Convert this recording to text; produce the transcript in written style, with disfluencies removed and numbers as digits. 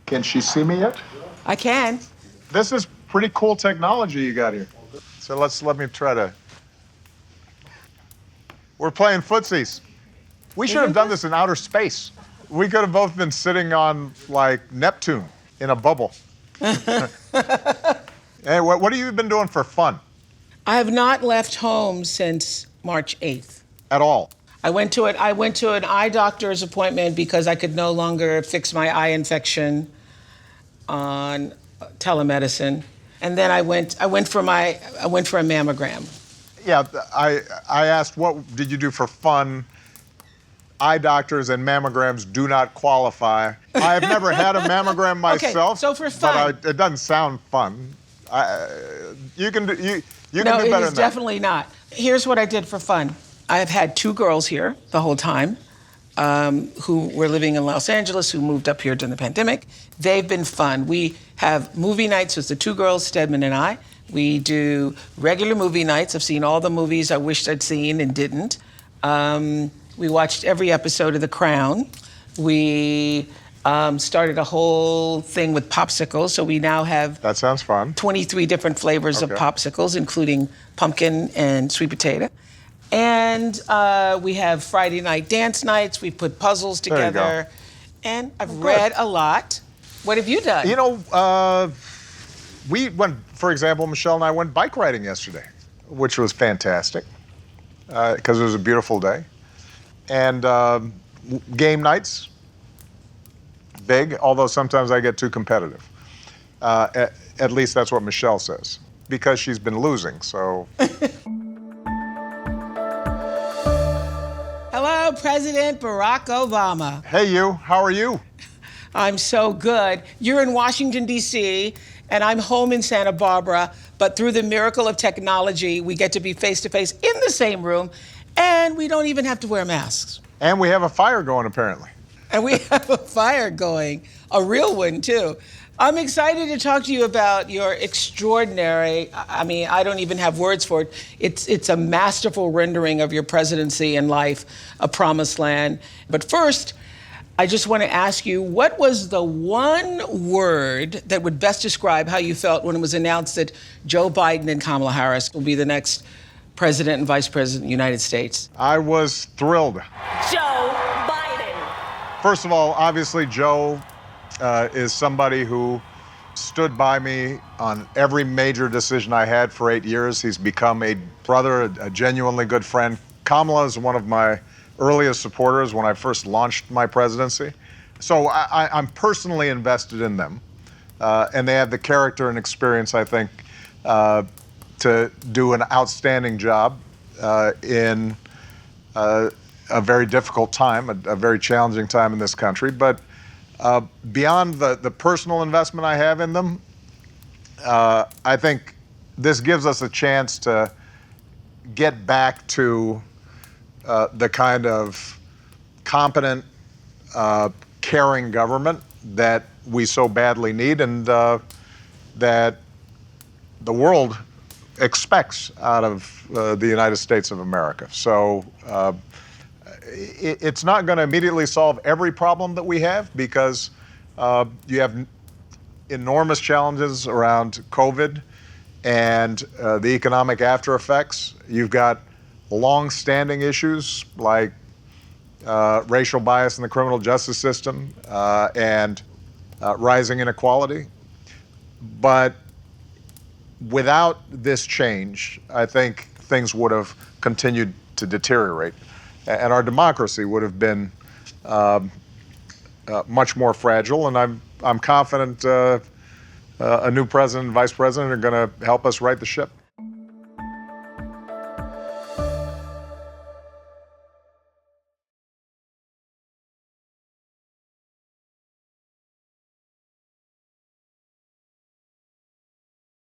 Can she see me yet? I can. This is pretty cool technology you got here. So let me try to. We're playing footsies. We should have done this in outer space. We could have both been sitting on, like, Neptune in a bubble. Hey, what have you been doing for fun? I have not left home since March 8th. At all? I went to an eye doctor's appointment because I could no longer fix my eye infection on telemedicine. And then I went for a mammogram. Yeah, I asked what did you do for fun? Eye doctors and mammograms do not qualify. I have never had a mammogram myself. Okay, so for fun. But it doesn't sound fun. You can do better than that. No, it is definitely not. Here's what I did for fun. I have had 2 girls here the whole time who were living in Los Angeles, who moved up here during the pandemic. They've been fun. We have movie nights with the 2 girls, Stedman and I. We do regular movie nights. I've seen all the movies I wished I'd seen and didn't. We watched every episode of The Crown. We started a whole thing with popsicles, so we now have... That sounds fun. 23 different flavors of popsicles, including pumpkin and sweet potato. And we have Friday night dance nights. We put puzzles together. There you go. And I've read a lot. What have you done? You know, we went, for example, Michelle and I went bike riding yesterday, which was fantastic because it was a beautiful day. And game nights, big, although sometimes I get too competitive. At least that's what Michelle says, because she's been losing, so. Hello, President Barack Obama. Hey, you, how are you? I'm so good. You're in Washington, D.C., and I'm home in Santa Barbara, but through the miracle of technology, we get to be face-to-face in the same room, and we don't even have to wear masks. And we have a fire going, apparently. And we have a fire going, a real one, too. I'm excited to talk to you about your extraordinary, I don't even have words for it. It's a masterful rendering of your presidency and life, a promised land. But first, I just want to ask you, what was the one word that would best describe how you felt when it was announced that Joe Biden and Kamala Harris will be the next president and vice president of the United States? I was thrilled. Joe Biden. First of all, obviously, Joe is somebody who stood by me on every major decision I had for 8 years. He's become a brother, a genuinely good friend. Kamala is one of my earliest supporters when I first launched my presidency. So I'm personally invested in them. And they have the character and experience, I think, to do an outstanding job in a very difficult time, a very challenging time in this country. But beyond the personal investment I have in them, I think this gives us a chance to get back to the kind of competent, caring government that we so badly need and that the world expects out of the United States of America. So it's not going to immediately solve every problem that we have because you have enormous challenges around COVID and the economic after effects. You've got long-standing issues like racial bias in the criminal justice system and rising inequality. But without this change, I think things would have continued to deteriorate, and our democracy would have been much more fragile. And I'm confident a new president and vice president are going to help us right the ship.